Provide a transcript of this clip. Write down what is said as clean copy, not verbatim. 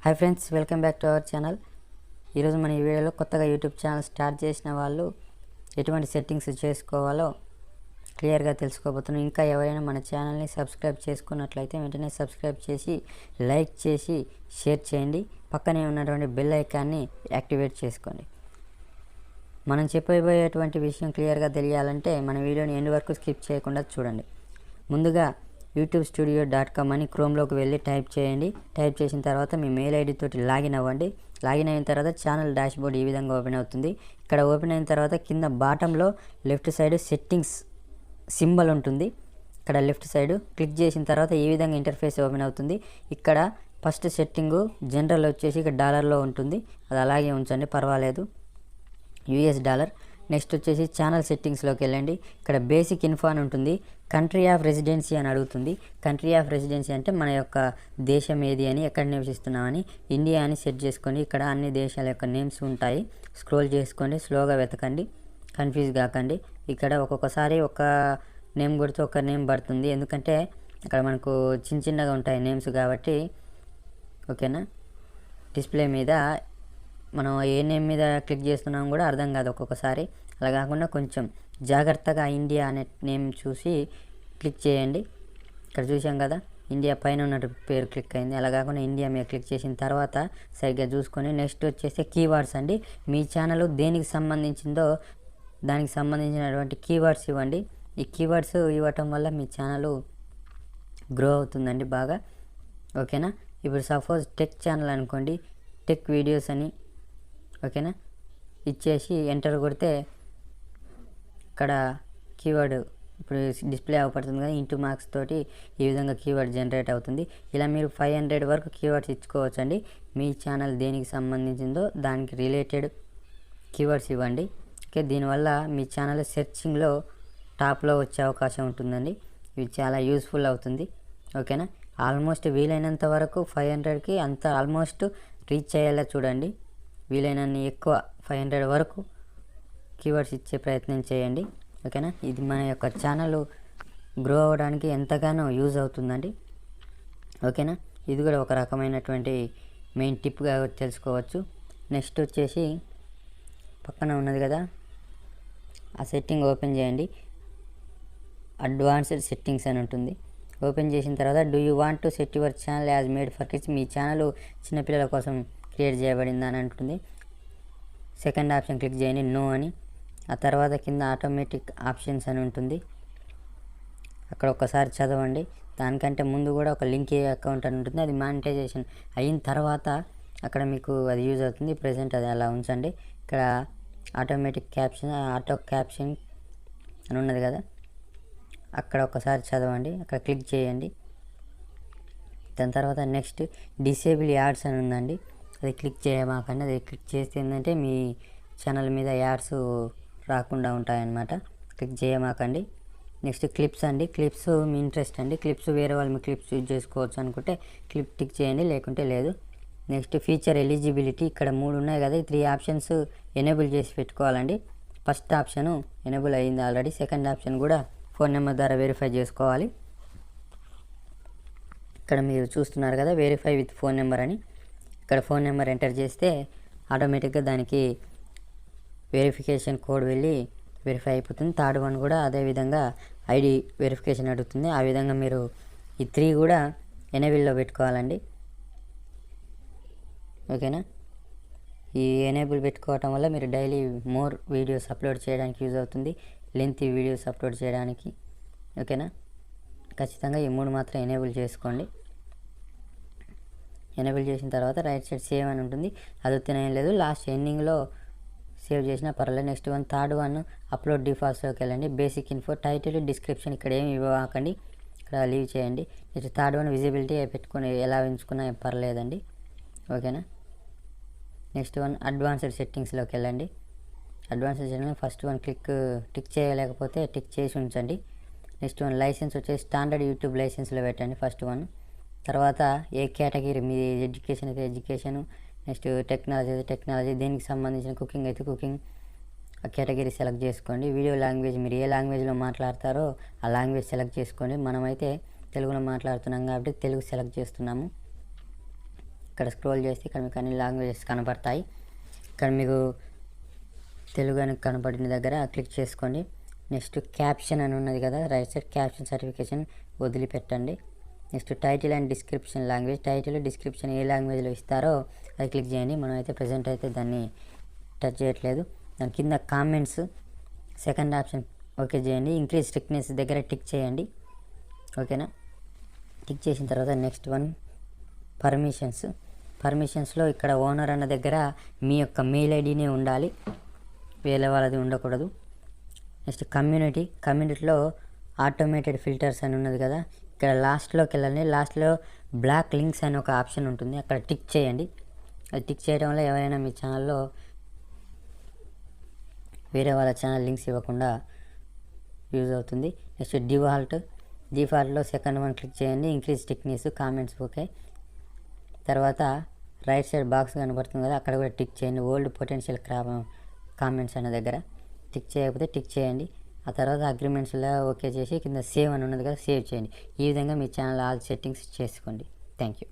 Hi friends, welcome back to our channel. ఈరోజు మన ఈ వీడియోలో కొత్తగా యూట్యూబ్ ఛానల్ స్టార్ట్ చేసిన వాళ్ళు ఎటువంటి సెట్టింగ్స్ చేసుకోవాలో క్లియర్గా తెలుసుకోబోతున్నాం. ఇంకా ఎవరైనా మన ఛానల్ని సబ్స్క్రైబ్ చేసుకున్నట్లయితే వెంటనే సబ్స్క్రైబ్ చేసి లైక్ చేసి షేర్ చేయండి. పక్కనే ఉన్నటువంటి బెల్ ఐకాన్ని యాక్టివేట్ చేసుకోండి. మనం చెప్పబోయేటువంటి విషయం క్లియర్గా తెలియాలంటే మన వీడియోని ఎండ్ వరకు స్కిప్ చేయకుండా చూడండి. ముందుగా youtube-studio.com అని క్రోమ్లోకి వెళ్ళి టైప్ చేయండి. టైప్ చేసిన తర్వాత మీ మెయిల్ ఐడి తోటి లాగిన్ అవ్వండి. లాగిన్ అయిన తర్వాత ఛానల్ డాష్బోర్డ్ ఈ విధంగా ఓపెన్ అవుతుంది. ఇక్కడ ఓపెన్ అయిన తర్వాత కింద బాటంలో లెఫ్ట్ సైడ్ సెట్టింగ్స్ సింబల్ ఉంటుంది. ఇక్కడ లెఫ్ట్ సైడ్ క్లిక్ చేసిన తర్వాత ఈ విధంగా ఇంటర్ఫేస్ ఓపెన్ అవుతుంది. ఇక్కడ ఫస్ట్ సెట్టింగు జనరల్ వచ్చేసి ఇక్కడ డాలర్లో ఉంటుంది, అది అలాగే ఉంచండి, పర్వాలేదు, US డాలర్. నెక్స్ట్ వచ్చేసి ఛానల్ సెట్టింగ్స్లోకి వెళ్ళండి. ఇక్కడ బేసిక్ ఇన్ఫో అని ఉంటుంది. కంట్రీ ఆఫ్ రెసిడెన్సీ అని అడుగుతుంది. కంట్రీ ఆఫ్ రెసిడెన్సీ అంటే మన యొక్క దేశం ఏది అని, ఎక్కడ నివసిస్తున్నామని, ఇండియా అని సెట్ చేసుకోండి. ఇక్కడ అన్ని దేశాల యొక్క నేమ్స్ ఉంటాయి. స్క్రోల్ చేసుకోండి, స్లోగా వెతకండి, కన్ఫ్యూజ్ కాకండి. ఇక్కడ ఒక్కొక్కసారి ఒక నేమ్ కొడితే ఒక నేమ్ పడుతుంది, ఎందుకంటే అక్కడ మనకు చిన్నగా ఉంటాయి నేమ్స్ కాబట్టి. ఓకేనా, డిస్ప్లే మీద మనం ఏ నేమ్ మీద క్లిక్ చేస్తున్నాం కూడా అర్థం కాదు ఒక్కొక్కసారి. అలా కాకుండా కొంచెం జాగ్రత్తగా ఇండియా అనే నేమ్ చూసి క్లిక్ చేయండి. ఇక్కడ చూసాం కదా, ఇండియా పైన ఉన్న పేరు క్లిక్ అయింది. అలా కాకుండా ఇండియా మీద క్లిక్ చేసిన తర్వాత సరిగ్గా చూసుకొని నెక్స్ట్ వచ్చేసి కీవర్డ్స్ అండి. మీ ఛానల్ దేనికి సంబంధించిందో దానికి సంబంధించినటువంటి కీవర్డ్స్ ఇవ్వండి. ఈ కీవర్డ్స్ ఇవ్వటం వల్ల మీ ఛానల్ గ్రో అవుతుందండి బాగా. ఓకేనా, ఇప్పుడు సపోజ్ టెక్ ఛానల్ అనుకోండి, టెక్ వీడియోస్ అని. ఓకేనా, ఇచ్చేసి ఎంటర్ కొడితే ఇక్కడ కీవర్డ్ ఇప్పుడు డిస్ప్లే అవపడుతుంది కదా, ఇంటూ మార్క్స్ తోటి ఈ విధంగా కీవర్డ్ జనరేట్ అవుతుంది. ఇలా మీరు 500 వరకు కీవర్డ్స్ ఇచ్చుకోవచ్చు అండి. మీ ఛానల్ దేనికి సంబంధించిందో దానికి రిలేటెడ్ కీవర్డ్స్ ఇవ్వండి. ఓకే, దీనివల్ల మీ ఛానల్ సెర్చింగ్లో టాప్లో వచ్చే అవకాశం ఉంటుందండి. ఇది చాలా యూస్ఫుల్ అవుతుంది. ఓకేనా, ఆల్మోస్ట్ వీలైనంత వరకు 500కి అంత ఆల్మోస్ట్ రీచ్ అయ్యేలా చూడండి. వీలైనన్ని ఎక్కువ 500 వరకు కీవర్డ్స్ ఇచ్చే ప్రయత్నం చేయండి. ఓకేనా, ఇది మన యొక్క ఛానల్ గ్రో అవ్వడానికి ఎంతగానో యూజ్ అవుతుందండి. ఓకేనా, ఇది కూడా ఒక రకమైనటువంటి మెయిన్ టిప్గా తెలుసుకోవచ్చు. నెక్స్ట్ వచ్చేసి పక్కన ఉన్నది కదా, ఆ సెట్టింగ్ ఓపెన్ చేయండి. అడ్వాన్స్డ్ సెట్టింగ్స్ అని ఉంటుంది. ఓపెన్ చేసిన తర్వాత do you want to set your channel as made for kids. Me channel చిన్నపిల్లల కోసం క్రియేట్ చేయబడింది అని అంటుంది. సెకండ్ ఆప్షన్ క్లిక్ చేయండి, నో అని. ఆ తర్వాత కింద ఆటోమేటిక్ ఆప్షన్స్ అని ఉంటుంది, అక్కడ ఒక్కసారి చదవండి. దానికంటే ముందు కూడా ఒక లింక్ అకౌంట్ అని ఉంటుంది, అది మానిటైజేషన్ అయిన తర్వాత అక్కడ మీకు అది యూజ్ అవుతుంది. ప్రెజెంట్ అది అలా ఉంచండి. ఇక్కడ ఆటోమేటిక్ క్యాప్షన్, ఆటో క్యాప్షన్ అని ఉన్నది కదా, అక్కడ ఒకసారి చదవండి, అక్కడ క్లిక్ చేయండి. దాని తర్వాత నెక్స్ట్ డిసేబుల్ యాడ్స్ అని ఉందండి, అది క్లిక్ చేయమాకండి. అది క్లిక్ చేస్తే ఏంటంటే మీ ఛానల్ మీద యాడ్స్ రాకుండా ఉంటాయన్నమాట, క్లిక్ చేయమాకండి. నెక్స్ట్ క్లిప్స్ అండి. క్లిప్స్ మీ ఇంట్రెస్ట్ అండి, క్లిప్స్ వేరే వాళ్ళు మీ క్లిప్స్ యూజ్ చేసుకోవచ్చు అనుకుంటే క్లిప్ టిక్ చేయండి, లేకుంటే లేదు. నెక్స్ట్ ఫీచర్ ఎలిజిబిలిటీ, ఇక్కడ 3 ఉన్నాయి కదా, ఈ 3 ఆప్షన్స్ ఎనేబుల్ చేసి పెట్టుకోవాలండి. ఫస్ట్ ఆప్షన్ ఎనేబుల్ అయ్యింది ఆల్రెడీ. సెకండ్ ఆప్షన్ కూడా ఫోన్ నెంబర్ ద్వారా వెరిఫై చేసుకోవాలి. ఇక్కడ మీరు చూస్తున్నారు కదా, వెరిఫై విత్ ఫోన్ నెంబర్ అని. ఇక్కడ ఫోన్ నెంబర్ ఎంటర్ చేస్తే ఆటోమేటిక్గా దానికి వెరిఫికేషన్ కోడ్ వెళ్ళి వెరిఫై అయిపోతుంది. థర్డ్ వన్ కూడా అదేవిధంగా ఐడి వెరిఫికేషన్ అడుగుతుంది. ఆ విధంగా మీరు ఈ 3 కూడా ఎనేబుల్లో పెట్టుకోవాలండి. ఓకేనా, ఈ ఎనేబుల్ పెట్టుకోవటం వల్ల మీరు డైలీ మోర్ వీడియోస్ అప్లోడ్ చేయడానికి యూజ్ అవుతుంది, లెంతీ వీడియోస్ అప్లోడ్ చేయడానికి. ఓకేనా, ఖచ్చితంగా ఈ 3 మాత్రం ఎనేబుల్ చేసుకోండి. ఎనేబుల్ చేసిన తర్వాత రైట్ సైడ్ సేవ్ అని ఉంటుంది, అది వచ్చిన లేదు, లాస్ట్ ఎండింగ్లో సేవ్ చేసినా పర్వాలేదు. Next one third one upload డిఫాల్ట్స్లోకి వెళ్ళండి. బేసిక్ ఇన్ఫో, టైటిల్, డిస్క్రిప్షన్ ఇక్కడ ఏమి ఇవ్వకండి, ఇక్కడ లీవ్ చేయండి. నెక్స్ట్ థర్డ్ వన్ విజిబిలిటీ పెట్టుకొని ఎలా ఎంచుకున్నా పర్లేదండి. ఓకేనా, నెక్స్ట్ వన్ అడ్వాన్స్డ్ సెట్టింగ్స్లోకి వెళ్ళండి. Advanced setting first one tick చేయలేకపోతే టిక్ చేసి ఉంచండి. నెక్స్ట్ వన్ లైసెన్స్ వచ్చేసి స్టాండర్డ్ యూట్యూబ్ లైసెన్స్లో పెట్టండి ఫస్ట్ వన్. తర్వాత ఏ కేటగిరీ, మీ ఎడ్యుకేషన్ అయితే ఎడ్యుకేషన్, నెక్స్ట్ టెక్నాలజీ అయితే టెక్నాలజీ, దేనికి సంబంధించిన కుకింగ్ అయితే కుకింగ్, ఆ కేటగిరీ సెలెక్ట్ చేసుకోండి. వీడియో లాంగ్వేజ్ మీరు ఏ లాంగ్వేజ్లో మాట్లాడతారో ఆ లాంగ్వేజ్ సెలెక్ట్ చేసుకోండి. మనమైతే తెలుగులో మాట్లాడుతున్నాం కాబట్టి తెలుగు సెలెక్ట్ చేస్తున్నాము. ఇక్కడ స్క్రోల్ చేస్తే ఇక్కడ మీకు అన్ని లాంగ్వేజెస్ కనపడతాయి. ఇక్కడ మీకు తెలుగు అని కనపడిన దగ్గర క్లిక్ చేసుకోండి. నెక్స్ట్ క్యాప్షన్ అని ఉన్నది కదా, రైట్ సైడ్ క్యాప్షన్ సర్టిఫికేషన్ వదిలిపెట్టండి. Next title and description language, title description ఏ లాంగ్వేజ్లో ఇస్తారో అది క్లిక్ చేయండి. మనం అయితే ప్రజెంట్ అయితే దాన్ని టచ్ చేయట్లేదు. దాని కింద కామెంట్స్ సెకండ్ ఆప్షన్ ఓకే చేయండి. ఇంక్రీజ్ స్ట్రిక్ట్నెస్ దగ్గర టిక్ చేయండి. ఓకేనా, టిక్ చేసిన తర్వాత నెక్స్ట్ వన్ పర్మిషన్స్లో ఇక్కడ ఓనర్ అన్న దగ్గర మీ యొక్క మెయిల్ ఐడినే ఉండాలి, వేరే వాళ్ళది ఉండకూడదు. నెక్స్ట్ కమ్యూనిటీలో ఆటోమేటెడ్ ఫిల్టర్స్ అని ఉన్నది కదా, ఇక్కడ లాస్ట్లోకి వెళ్ళండి. లాస్ట్లో బ్లాక్ లింక్స్ అని ఒక ఆప్షన్ ఉంటుంది, అక్కడ టిక్ చేయండి. అది టిక్ చేయడం వల్ల ఎవరైనా మీ ఛానల్లో వేరే వాళ్ళ ఛానల్ లింక్స్ ఇవ్వకుండా యూజ్ అవుతుంది. నెక్స్ట్ డిఫాల్ట్లో సెకండ్ వన్ క్లిక్ చేయండి. Increase strictness comments okay. తర్వాత రైట్ సైడ్ బాక్స్ కనబడుతుంది కదా, అక్కడ కూడా టిక్ చేయండి. ఓల్డ్ పొటెన్షియల్ కామెంట్స్ అనే దగ్గర టిక్ చేయకపోతే టిక్ చేయండి. ఆ తర్వాత అగ్రిమెంట్స్లో ఓకే చేసి కింద సేవ్ అని ఉన్నది కదా, సేవ్ చేయండి. ఈ విధంగా మీ ఛానల్ ఆల్ సెట్టింగ్స్ చేసుకోండి. Thank you.